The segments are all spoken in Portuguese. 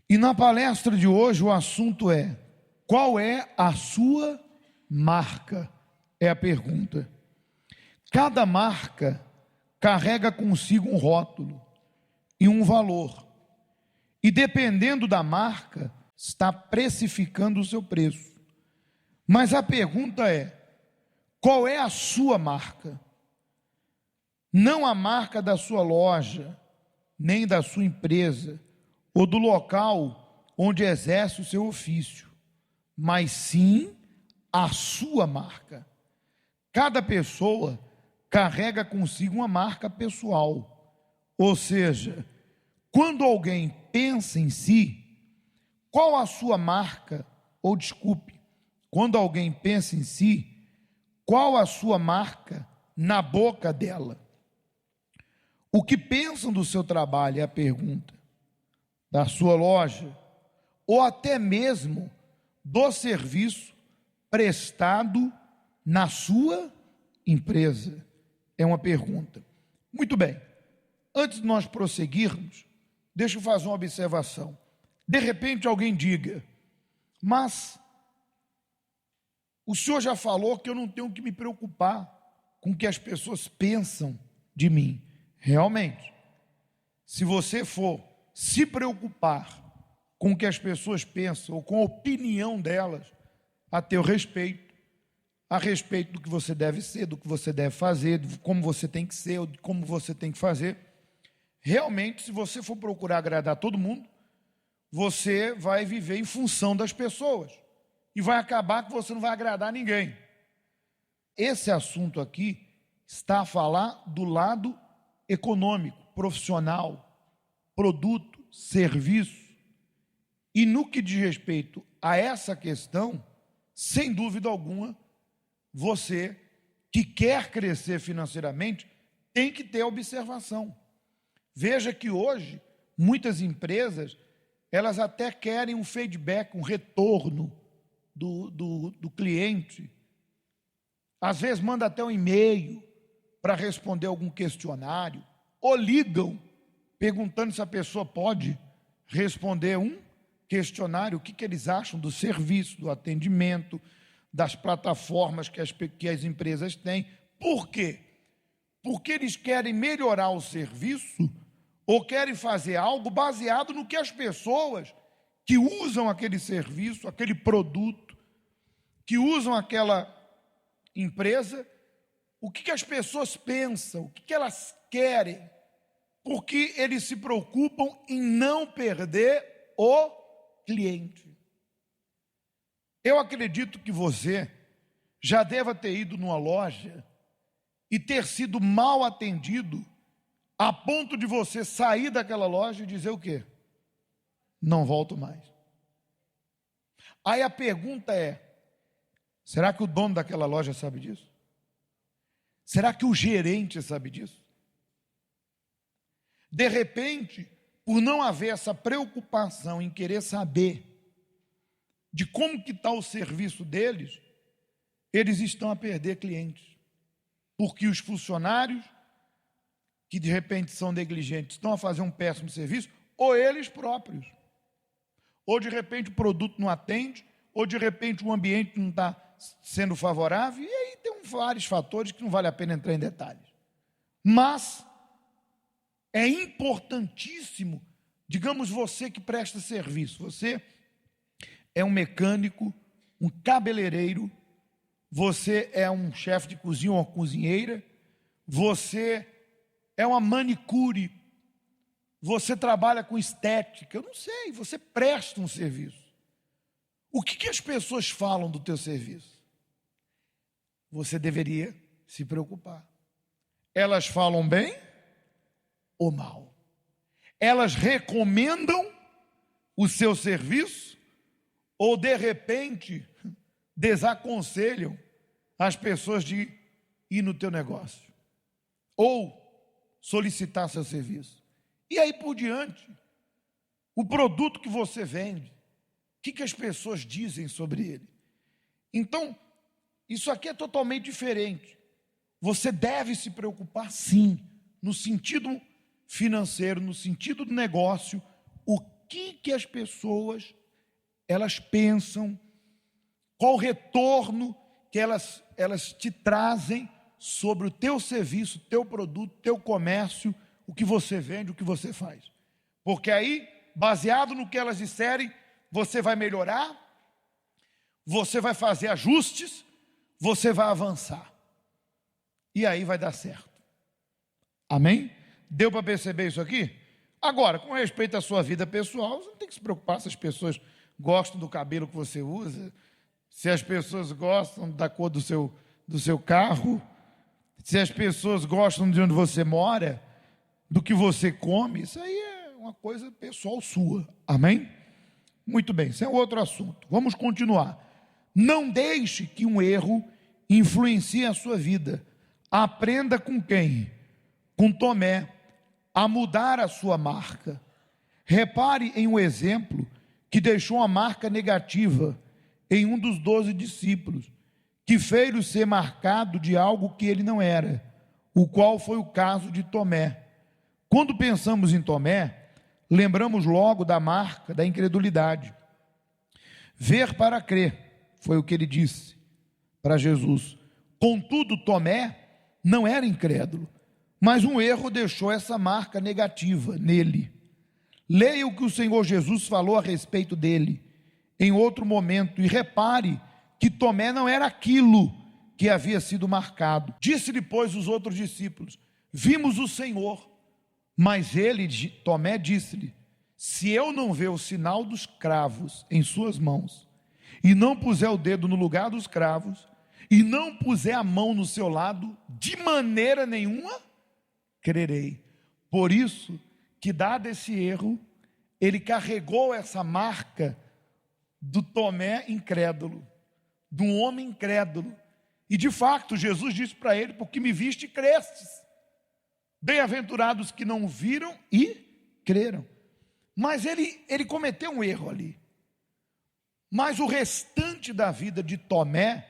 E na palestra de hoje o assunto é: qual é a sua marca? É a pergunta. Cada marca carrega consigo um rótulo e um valor. E dependendo da marca, está precificando o seu preço. Mas a pergunta é: qual é a sua marca? Não a marca da sua loja, nem da sua empresa, ou do local onde exerce o seu ofício, mas sim a sua marca. Cada pessoa carrega consigo uma marca pessoal, ou seja, quando alguém pensa em si, qual a sua marca, ou desculpe, quando alguém pensa em si, qual a sua marca na boca dela? O que pensam do seu trabalho é a pergunta, da sua loja, ou até mesmo do serviço prestado na sua empresa? É uma pergunta. Muito bem, antes de nós prosseguirmos, deixa eu fazer uma observação. De repente alguém diga: mas o senhor já falou que eu não tenho que me preocupar com o que as pessoas pensam de mim. Realmente, se você for se preocupar com o que as pessoas pensam ou com a opinião delas a teu respeito, a respeito do que você deve ser, do que você deve fazer, de como você tem que ser, ou de como você tem que fazer, realmente, se você for procurar agradar todo mundo, você vai viver em função das pessoas e vai acabar que você não vai agradar ninguém. Esse assunto aqui está a falar do lado econômico, profissional, produto, serviço. E no que diz respeito a essa questão, sem dúvida alguma, você que quer crescer financeiramente tem que ter observação. Veja que hoje muitas empresas, elas até querem um feedback, um retorno do cliente. Às vezes manda até um e-mail para responder algum questionário, ou ligam perguntando se a pessoa pode responder um questionário, o que eles acham do serviço, do atendimento, das plataformas que as empresas têm. Por quê? Porque eles querem melhorar o serviço ou querem fazer algo baseado no que as pessoas que usam aquele serviço, aquele produto, que usam aquela empresa, o que as pessoas pensam, o que elas querem, porque eles se preocupam em não perder o cliente. Eu acredito que você já deva ter ido numa loja e ter sido mal atendido a ponto de você sair daquela loja e dizer o quê? Não volto mais. Aí a pergunta é: será que o dono daquela loja sabe disso? Será que o gerente sabe disso? De repente, por não haver essa preocupação em querer saber de como que está o serviço deles, eles estão a perder clientes. Porque os funcionários, que de repente são negligentes, estão a fazer um péssimo serviço, ou eles próprios. Ou de repente o produto não atende, ou de repente o ambiente não está sendo favorável, e aí tem vários fatores que não vale a pena entrar em detalhes. Mas é importantíssimo, digamos, você que presta serviço, você é um mecânico, um cabeleireiro, você é um chefe de cozinha ou uma cozinheira, você é uma manicure, você trabalha com estética, eu não sei, você presta um serviço. O que as pessoas falam do teu serviço? Você deveria se preocupar. Elas falam bem ou mal? Elas recomendam o seu serviço ou, de repente, desaconselham as pessoas de ir no teu negócio ou solicitar seu serviço? E aí por diante, o produto que você vende, o que as pessoas dizem sobre ele? Então, isso aqui é totalmente diferente. Você deve se preocupar, sim, no sentido financeiro, no sentido do negócio, que as pessoas elas pensam, qual o retorno que elas te trazem sobre o teu serviço, teu produto, teu comércio, o que você vende, o que você faz. Porque aí, baseado no que elas disserem, você vai melhorar, você vai fazer ajustes, você vai avançar. E aí vai dar certo. Amém? Deu para perceber isso aqui? Agora, com respeito à sua vida pessoal, você não tem que se preocupar se as pessoas gostam do cabelo que você usa, se as pessoas gostam da cor do seu carro, se as pessoas gostam de onde você mora, do que você come. Isso aí é uma coisa pessoal sua. Amém? Muito bem, esse é outro assunto. Vamos continuar. Não deixe que um erro influencie a sua vida. Aprenda com quem? Com Tomé, a mudar a sua marca. Repare em um exemplo que deixou uma marca negativa em um dos 12 discípulos, que fez-o ser marcado de algo que ele não era, o qual foi o caso de Tomé. Quando pensamos em Tomé, lembramos logo da marca da incredulidade. Ver para crer, foi o que ele disse para Jesus. Contudo, Tomé não era incrédulo, mas um erro deixou essa marca negativa nele. Leia o que o Senhor Jesus falou a respeito dele em outro momento e repare que Tomé não era aquilo que havia sido marcado. Disse-lhe, pois, os outros discípulos: vimos o Senhor. Mas ele, Tomé, disse-lhe: se eu não ver o sinal dos cravos em suas mãos, e não puser o dedo no lugar dos cravos, e não puser a mão no seu lado, de maneira nenhuma crerei. Por isso que, dado esse erro, ele carregou essa marca do Tomé incrédulo, de um homem incrédulo. E de fato Jesus disse para ele: porque me viste e crestes. Bem-aventurados que não viram e creram. Mas ele cometeu um erro ali. Mas o restante da vida de Tomé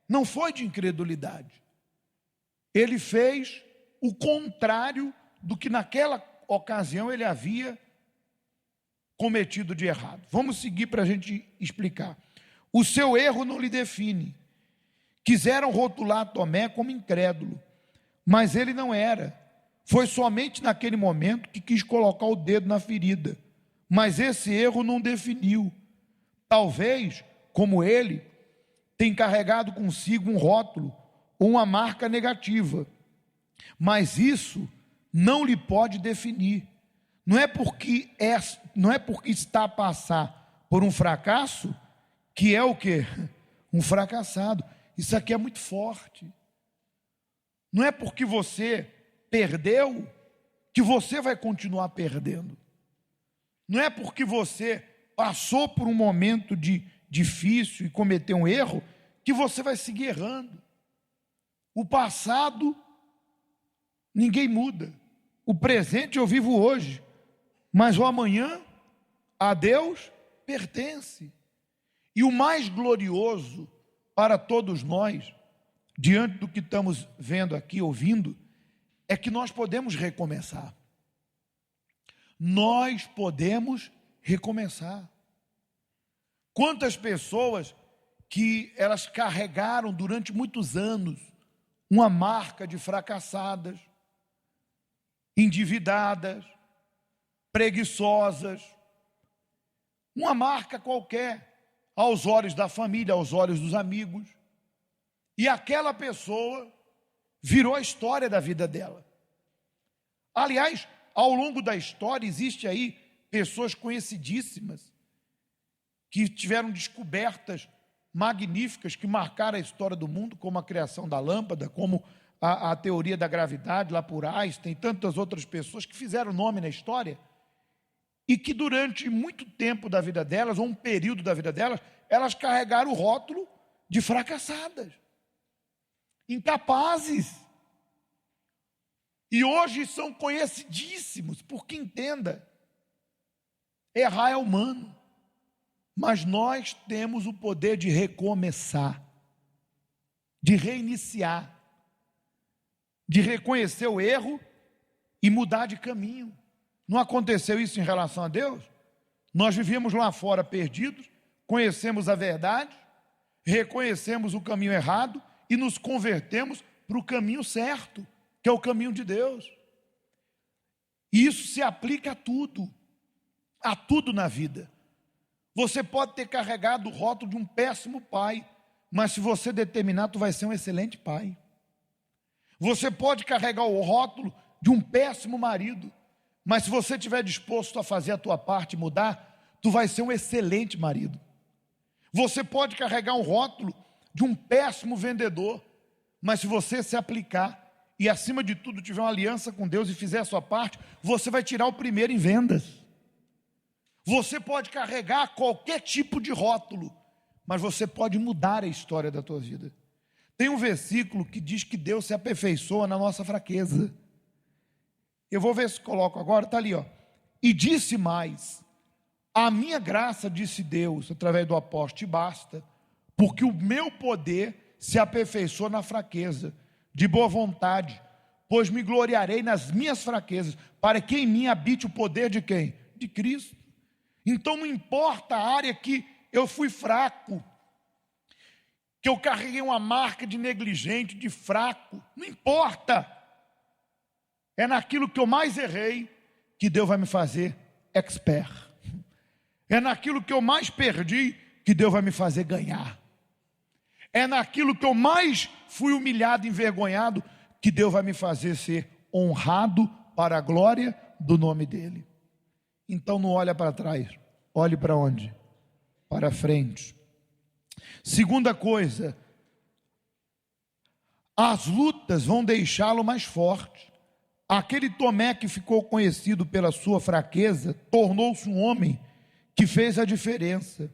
não foi de incredulidade. Ele fez o contrário do que naquela ocasião ele havia cometido de errado. Vamos seguir para a gente explicar. O seu erro não lhe define. Quiseram rotular Tomé como incrédulo, mas ele não era. Foi somente naquele momento que quis colocar o dedo na ferida, mas esse erro não definiu. Talvez, como ele, tenha carregado consigo um rótulo ou uma marca negativa, mas isso não lhe pode definir. Não é porque está a passar por um fracasso que é o quê? Um fracassado. Isso aqui é muito forte. Não é porque você perdeu que você vai continuar perdendo. Não é porque você passou por um momento difícil e cometeu um erro que você vai seguir errando. O passado ninguém muda. O presente eu vivo hoje, mas o amanhã a Deus pertence. E o mais glorioso para todos nós, diante do que estamos vendo aqui, ouvindo, é que nós podemos recomeçar. Nós podemos recomeçar. Quantas pessoas que elas carregaram durante muitos anos uma marca de fracassadas, endividadas, preguiçosas, uma marca qualquer, aos olhos da família, aos olhos dos amigos, e aquela pessoa virou a história da vida dela. Aliás, ao longo da história, existe aí pessoas conhecidíssimas que tiveram descobertas magníficas que marcaram a história do mundo, como a criação da lâmpada, como a teoria da gravidade lá por Einstein, tantas outras pessoas que fizeram nome na história e que durante muito tempo da vida delas, ou um período da vida delas, elas carregaram o rótulo de fracassadas, incapazes. E hoje são conhecidíssimos, porque entenda, errar é humano, mas nós temos o poder de recomeçar, de reiniciar, de reconhecer o erro e mudar de caminho. Não aconteceu isso em relação a Deus? Nós vivíamos lá fora perdidos, conhecemos a verdade, reconhecemos o caminho errado e nos convertemos para o caminho certo, que é o caminho de Deus. E isso se aplica a tudo na vida. Você pode ter carregado o rótulo de um péssimo pai, mas se você determinar, tu vai ser um excelente pai. Você pode carregar o rótulo de um péssimo marido, mas se você estiver disposto a fazer a tua parte e mudar, tu vai ser um excelente marido. Você pode carregar um rótulo de um péssimo vendedor, mas se você se aplicar e acima de tudo tiver uma aliança com Deus e fizer a sua parte, você vai tirar o primeiro em vendas. Você pode carregar qualquer tipo de rótulo, mas você pode mudar a história da tua vida. Tem um versículo que diz que Deus se aperfeiçoa na nossa fraqueza. Eu vou ver se coloco agora, está ali, ó. E disse mais: a minha graça, disse Deus, através do apóstolo, te basta, porque o meu poder se aperfeiçoa na fraqueza, de boa vontade, pois me gloriarei nas minhas fraquezas, para que em mim habite o poder de quem? De Cristo. Então não importa a área que eu fui fraco, que eu carreguei uma marca de negligente, de fraco, não importa. É naquilo que eu mais errei que Deus vai me fazer expert. É naquilo que eu mais perdi que Deus vai me fazer ganhar. É naquilo que eu mais fui humilhado, envergonhado, que Deus vai me fazer ser honrado para a glória do nome dEle. Então não olha para trás, olhe para onde? Para frente. Segunda coisa, as lutas vão deixá-lo mais forte. Aquele Tomé que ficou conhecido pela sua fraqueza, tornou-se um homem que fez a diferença.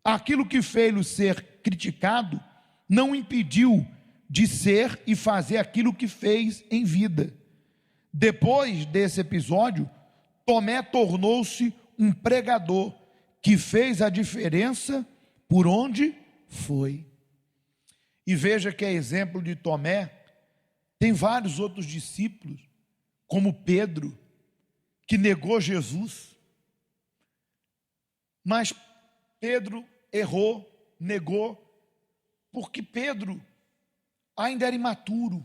Aquilo que fez-lo ser criticado, não impediu de ser e fazer aquilo que fez em vida. Depois desse episódio, Tomé tornou-se um pregador que fez a diferença por onde foi. E veja que é exemplo de Tomé, tem vários outros discípulos, como Pedro, que negou Jesus. Mas Pedro errou, negou, porque Pedro ainda era imaturo.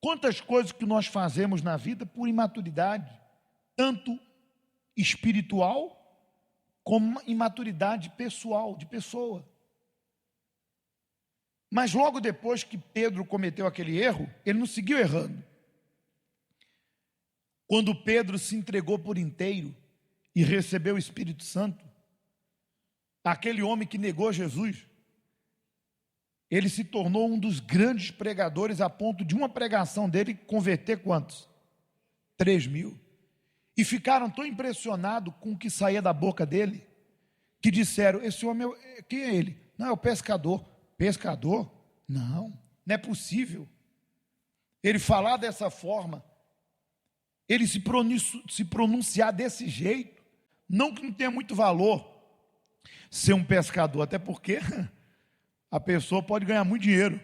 Quantas coisas que nós fazemos na vida por imaturidade, tanto espiritual como imaturidade pessoal, de pessoa. Mas logo depois que Pedro cometeu aquele erro, ele não seguiu errando. Quando Pedro se entregou por inteiro e recebeu o Espírito Santo, aquele homem que negou Jesus, ele se tornou um dos grandes pregadores, a ponto de uma pregação dele converter quantos? 3.000. E ficaram tão impressionados com o que saía da boca dele, que disseram: esse homem, quem é ele? Não, é o pescador. Pescador? Não, não é possível. Ele falar dessa forma, ele se pronunciar desse jeito, não que não tenha muito valor ser um pescador, até porque a pessoa pode ganhar muito dinheiro,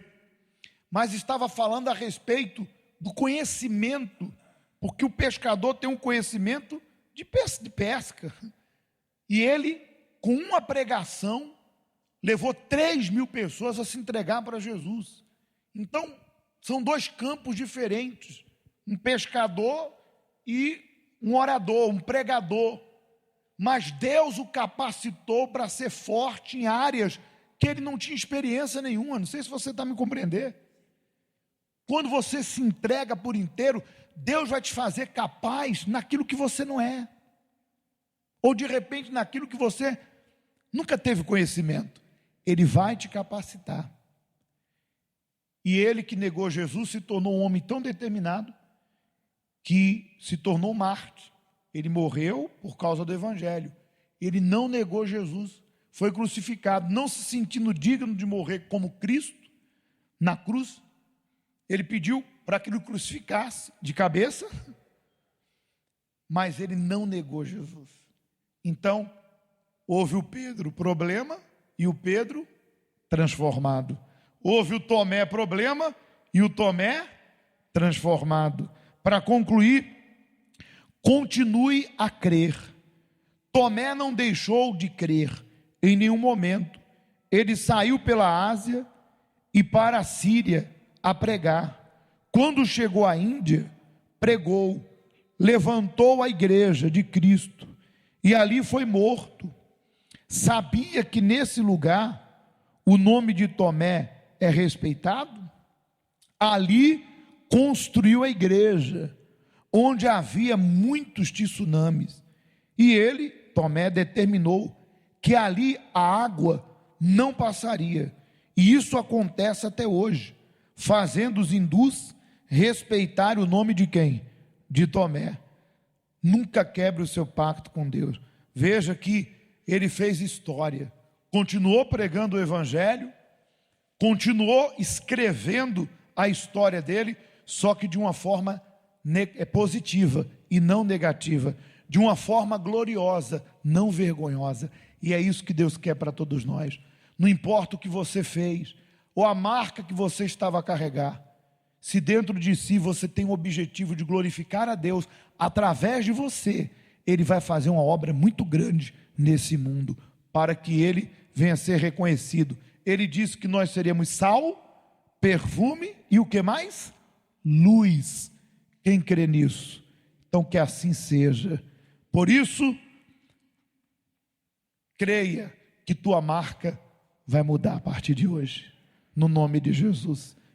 mas estava falando a respeito do conhecimento, porque o pescador tem um conhecimento de pesca, e ele, com uma pregação, levou 3.000 pessoas a se entregar para Jesus. Então, são dois campos diferentes, um pescador e um orador, um pregador, mas Deus o capacitou para ser forte em áreas que ele não tinha experiência nenhuma. Não sei se você está me compreendendo. Quando você se entrega por inteiro, Deus vai te fazer capaz naquilo que você não é, ou de repente naquilo que você nunca teve conhecimento. Ele vai te capacitar. E ele que negou Jesus se tornou um homem tão determinado que se tornou mártir. Ele morreu por causa do evangelho. Ele não negou Jesus, foi crucificado, não se sentindo digno de morrer como Cristo na cruz. Ele pediu para que ele crucificasse de cabeça, mas ele não negou Jesus. Então, houve o Pedro problema e o Pedro transformado. Houve o Tomé problema e o Tomé transformado. Para concluir, continue a crer, Tomé não deixou de crer em nenhum momento. Ele saiu pela Ásia e para a Síria a pregar. Quando chegou à Índia, pregou, levantou a igreja de Cristo e ali foi morto. Sabia que nesse lugar o nome de Tomé é respeitado? Ali construiu a igreja, onde havia muitos tsunamis. E ele, Tomé, determinou que ali a água não passaria. E isso acontece até hoje, fazendo os hindus respeitar o nome de quem? De Tomé. Nunca quebre o seu pacto com Deus. Veja que ele fez história, continuou pregando o evangelho, continuou escrevendo a história dele, só que de uma forma positiva e não negativa, de uma forma gloriosa, não vergonhosa. E é isso que Deus quer para todos nós. Não importa o que você fez, ou a marca que você estava a carregar, se dentro de si você tem o objetivo de glorificar a Deus, através de você, Ele vai fazer uma obra muito grande nesse mundo, para que Ele venha a ser reconhecido. Ele disse que nós seríamos sal, perfume e o que mais? Luz. Quem crê nisso? Então que assim seja. Por isso, creia que tua marca vai mudar a partir de hoje, no nome de Jesus.